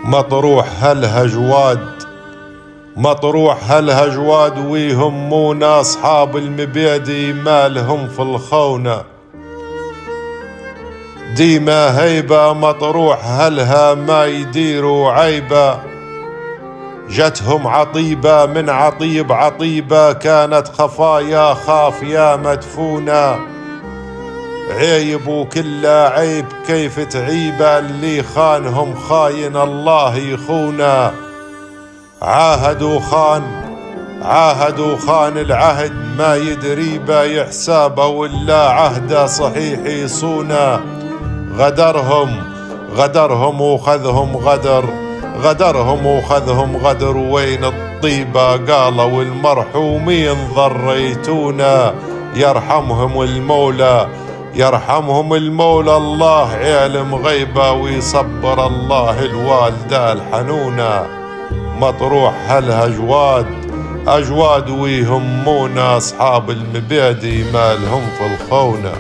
مطروح هلها جواد، مطروح هلها جواد ويهمونا أصحاب المبيدي مالهم في الخونة. ديما هيبة مطروح هلها ما يديروا عيبة، جتهم عطيبة من عطيب عطيبة كانت خفايا خافية مدفونة. عيب وكلا عيب كيف تعيبه اللي خانهم خاين الله يخونا. عاهدوا خان العهد ما يدري باي حسابه ولا عهده صحيح يصونا. غدرهم وخذهم غدر وين الطيبة قالوا المرحومين ضريتونا. يرحمهم المولى الله عالم غيبة ويصبر الله الوالدة الحنونة. مطروح هلها أجواد ويهمونا أصحاب المبادئ مالهم في الخونة.